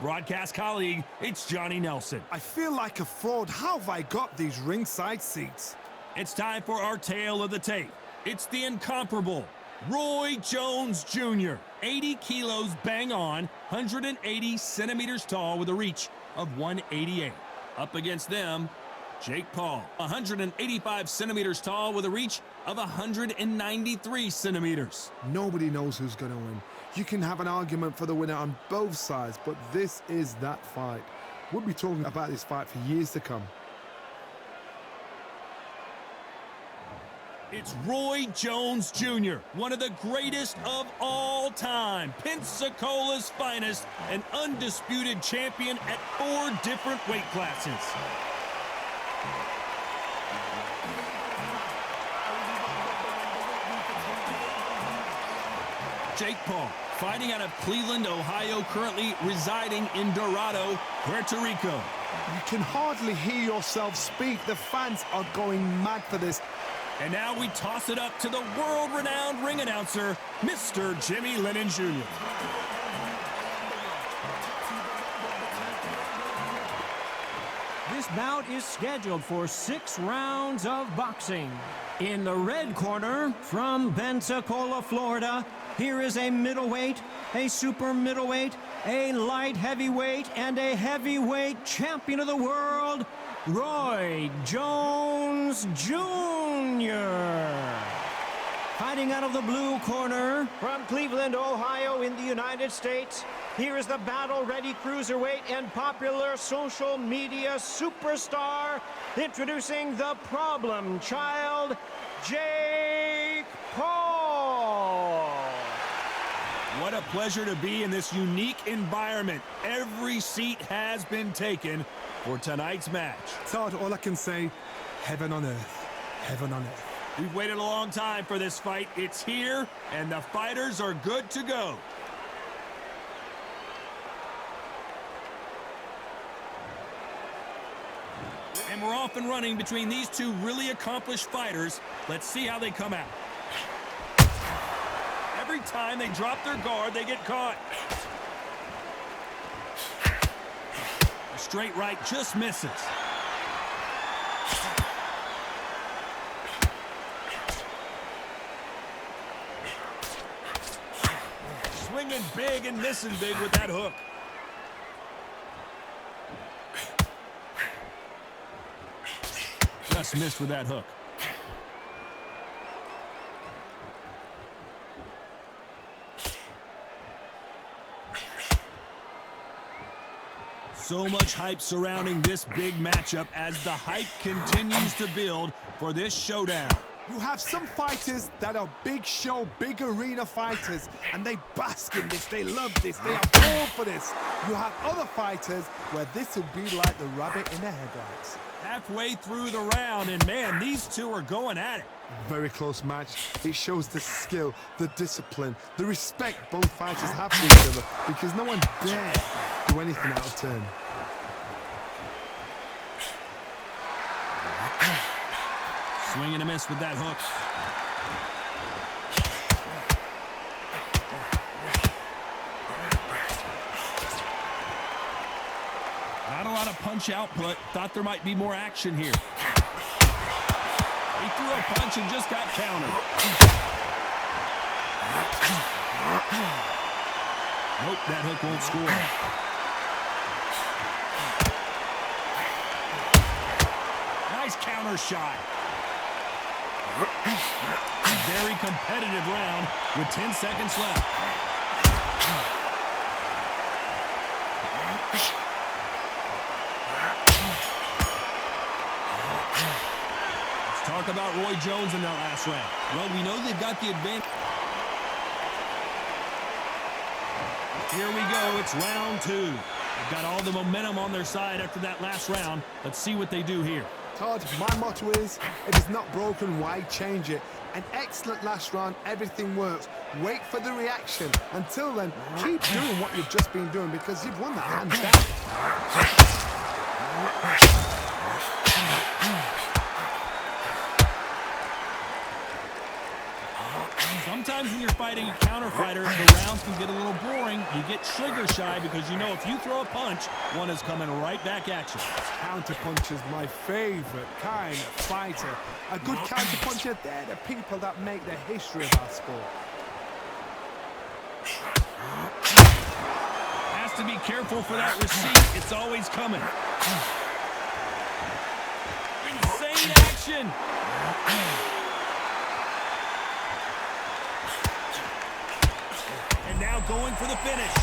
Broadcast colleague, it's Johnny Nelson. I feel like a fraud. How have I got these ringside seats? It's time for our tale of the tape. It's the incomparable Roy Jones Jr., 80 kilos bang on, 180 centimeters tall with a reach of 188. Up against them, Jake Paul, 185 centimeters tall with a reach of 193 centimeters. Nobody knows who's going to win. You can have an argument for the winner on both sides, but this is that fight. We'll be talking about this fight for years to come. It's Roy Jones Jr., one of the greatest of all time, Pensacola's finest, an undisputed champion at 4 different weight classes. Jake Paul, fighting out of Cleveland, Ohio, currently residing in Dorado, Puerto Rico. You can hardly hear yourself speak. The fans are going mad for this. And now we toss it up to the world-renowned ring announcer, Mr. Jimmy Lennon Jr. This bout is scheduled for 6 rounds of boxing. In the red corner, from Pensacola, Florida, here is a middleweight, a super middleweight, a light heavyweight, and a heavyweight champion of the world, Roy Jones Jr. Fighting out of the blue corner, from Cleveland, Ohio in the United States, here is the battle-ready cruiserweight and popular social media superstar, introducing the problem child, Jake Paul. What a pleasure to be in this unique environment. Every seat has been taken for tonight's match. Todd, all I can say, heaven on earth. Heaven on earth. We've waited a long time for this fight. It's here, and the fighters are good to go. And we're off and running between these two really accomplished fighters. Let's see how they come out. Every time they drop their guard, they get caught. A straight right just misses. Swinging big and missing big with that hook. Just missed with that hook. So much hype surrounding this big matchup as the hype continues to build for this showdown. You have some fighters that are big show, big arena fighters, and they bask in this, they love this, they are born for this. You have other fighters where this will be like the rabbit in the headlights. Halfway through the round, and man, these two are going at it. Very close match. It shows the skill, the discipline, the respect both fighters have for each other, because no one dare do anything out of turn. Swing and a miss with that hook. Not a lot of punch output. Thought there might be more action here. He threw a punch and just got countered. Nope, that hook won't score. Nice counter shot. Very competitive round with 10 seconds left. Let's talk about Roy Jones in that last round. Well, we know they've got the advantage. Here we go. It's round 2. They've got all the momentum on their side after that last round. Let's see what they do here. Todd, my motto is, if it's not broken, why change it? An excellent last round, everything works. Wait for the reaction. Until then, keep doing what you've just been doing because you've won that hands down. Sometimes when you're fighting a counter fighter, the rounds can get a little boring. You get trigger shy because you know if you throw a punch, one is coming right back at you. Counter punch is my favorite kind of fighter. A good counter puncher, they're the people that make the history of our sport. Has to be careful for that receipt. It's always coming. Insane action. And now going for the finish.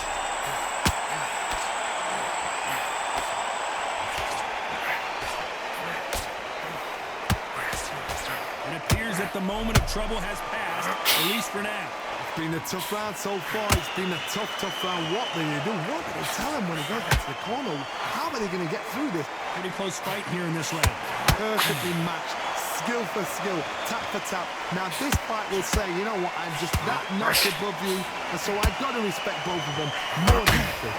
It appears that the moment of trouble has passed, at least for now. It's been a tough round so far. It's been a tough round. What do they do? What do they tell him when he goes into the corner? How are they going to get through this? Pretty close fight here in this round. Perfectly matched. Skill for skill. Tap for tap. Now this fight will say, you know what, I'm just that notch above you. And so I've got to respect both of them more deeply.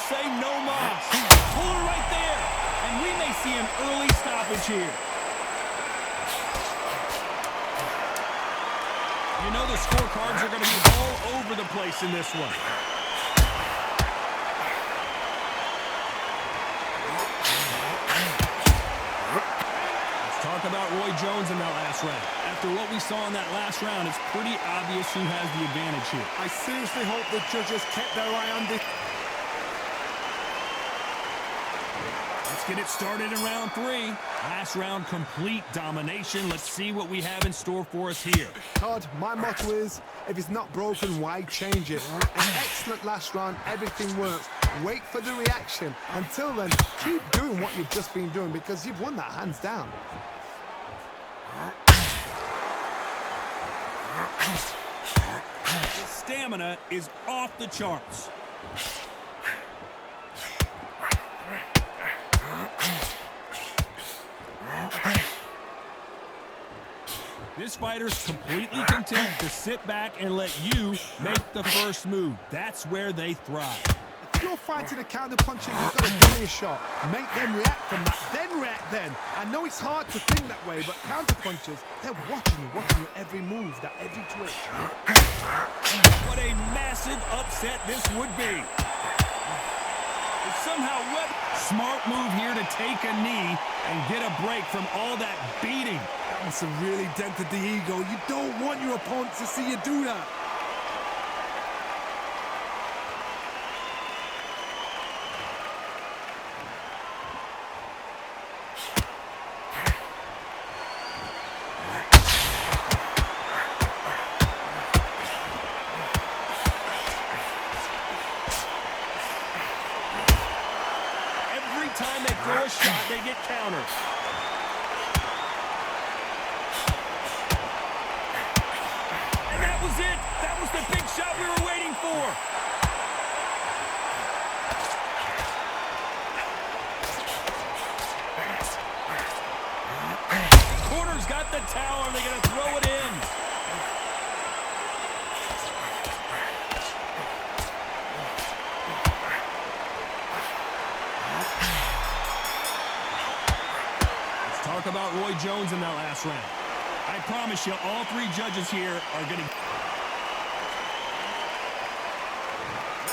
Say no mas. Puller right there. And we may see an early stoppage here. You know the scorecards are going to be all over the place in this one. Let's talk about Roy Jones in that last round. After what we saw in that last round, it's pretty obvious who has the advantage here. I seriously hope the judges kept their eye on this. Let's get it started in round 3. Last round, complete domination. Let's see what we have in store for us here. Todd, my motto is, if it's not broken, why change it? An excellent last round, everything works. Wait for the reaction. Until then, keep doing what you've just been doing because you've won that hands down. The stamina is off the charts. This fighter's completely content to sit back and let you make the first move. That's where they thrive. If you're fighting a counter puncher, you've got to give me a shot. Make them react from that, then react then. I know it's hard to think that way, but counter punchers, they're watching you every move, that every twitch. What a massive upset this would be. It's somehow what smart move here to take a knee and get a break from all that beating. That must have really dented the ego. You don't want your opponent to see you do that. Every time they throw a shot, they get countered. That was it. That was the big shot we were waiting for. Corner's got the towel. They're going to throw it in. Let's talk about Roy Jones in that last round. I promise you, all 3 judges here are going to...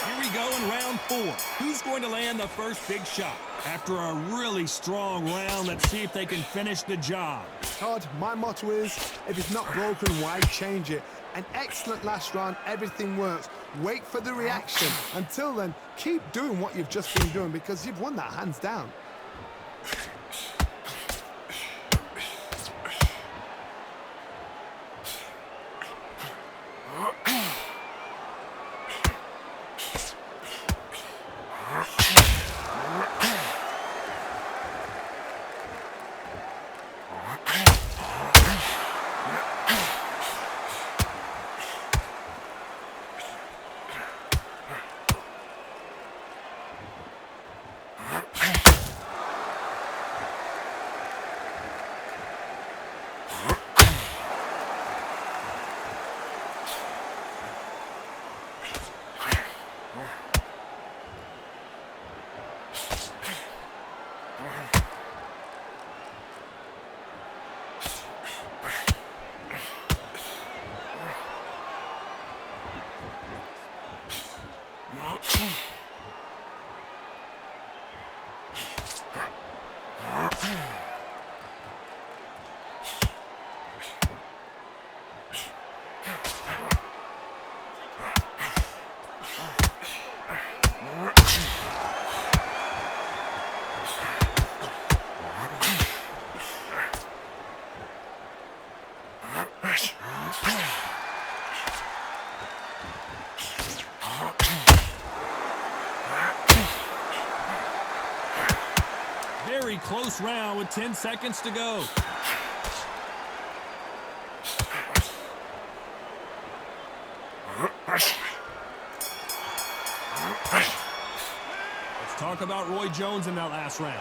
Here we go in round 4. Who's going to land the first big shot? After a really strong round, let's see if they can finish the job. Todd, my motto is, if it's not broken, why change it? An excellent last round, everything works. Wait for the reaction. Until then, keep doing what you've just been doing because you've won that hands down. close round with 10 seconds to go. Let's talk about Roy Jones in that last round.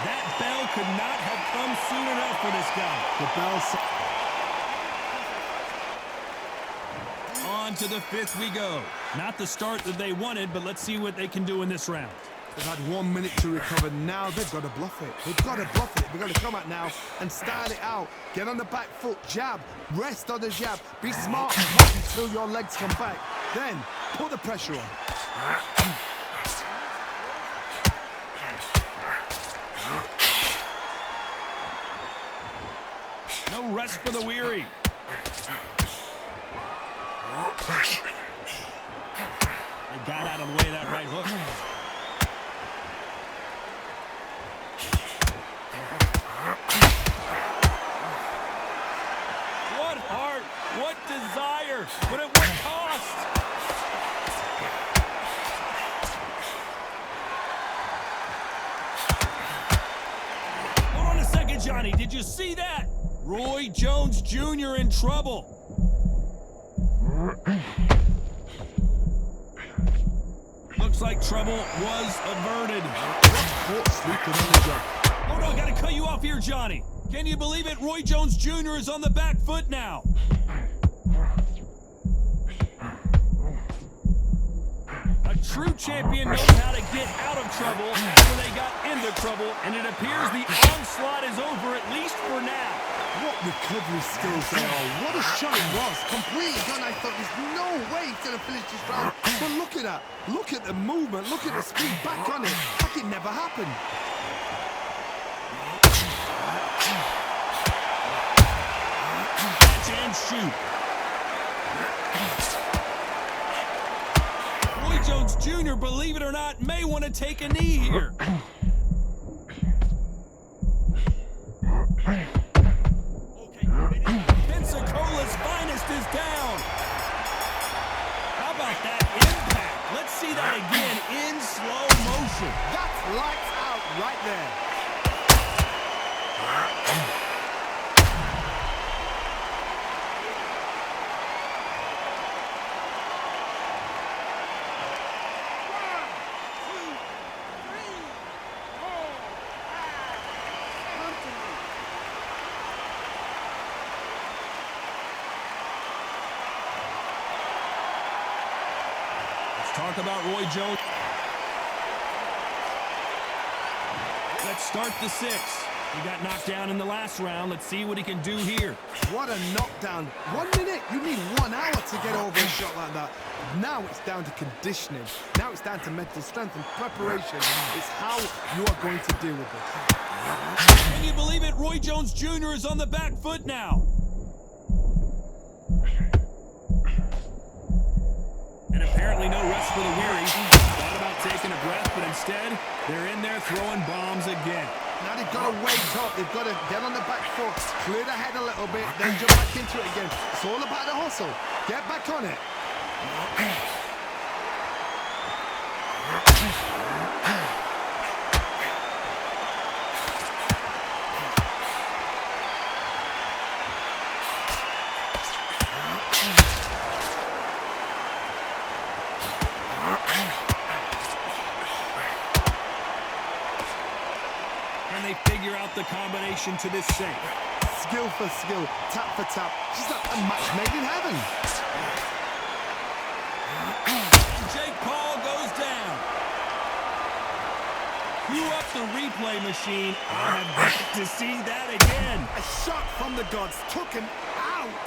That bell could not have come soon enough for this guy. The bell. On to the fifth we go. Not the start that they wanted, but let's see what they can do in this round. They've had 1 minute to recover. Now they've got to bluff it. They've got to bluff it. They've got to come out now and style it out. Get on the back foot, jab, rest on the jab. Be smart until your legs come back. Then put the pressure on. No rest for the weary. They got out of the way of that right hook. What heart, what desire, but at what cost? Hold on a second, Johnny. Did you see that? Roy Jones Jr. in trouble. Looks like trouble was averted. Hold on, gotta cut you off here, Johnny. Can you believe it? Roy Jones Jr. is on the back foot now. A true champion knows how to get out of trouble when they got into trouble, and it appears the onslaught is over, at least for now. What recovery skills they are. What a shot it was. Completely gone. I thought there's no way he's going to finish this round. But look at that. Look at the movement. Look at the speed. Back on it. Like it never happened. Catch and shoot. Roy Jones Jr., believe it or not, may want to take a knee here. Pensacola's finest is down. How about that impact? Let's see that again in slow motion. That's lights out right there. Talk about Roy Jones. Let's start the sixth. He got knocked down in the last round. Let's see what he can do here. What a knockdown. 1 minute. You need 1 hour to get over a shot like that. Now it's down to conditioning. Now it's down to mental strength and preparation. It's how you are going to deal with it. Can you believe it? Roy Jones Jr. is on the back foot now. And apparently no rest for the weary. Thought about taking a breath, but instead, they're in there throwing bombs again. Now they've got to wake up. They've got to get on the back foot, clear the head a little bit, then jump back into it again. It's all about the hustle. Get back on it. They figure out the combination to this save. Skill for skill, tap for tap. She's like a match made in heaven. Jake Paul goes down. Cue up the replay machine. I have got to see that again. A shot from the gods took him out.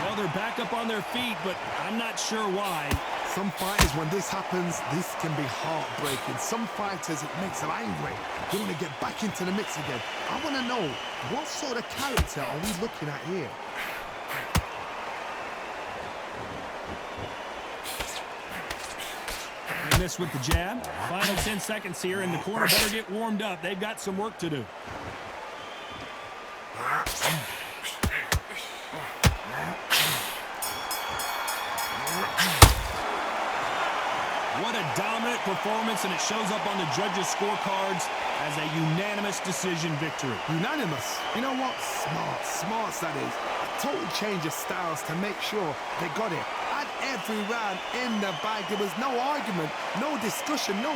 Well, they're back up on their feet, but I'm not sure why. Some fighters, when this happens, this can be heartbreaking. Some fighters, it makes them angry. They want to get back into the mix again. I want to know, what sort of character are we looking at here? miss with the jab. Final 10 seconds here, and the corner better get warmed up. They've got some work to do. What a dominant performance, and it shows up on the judges' scorecards as a unanimous decision victory. Unanimous. You know what? Smart. Smarts, that is. A total change of styles to make sure they got it. At every round in the bag, there was no argument, no discussion, no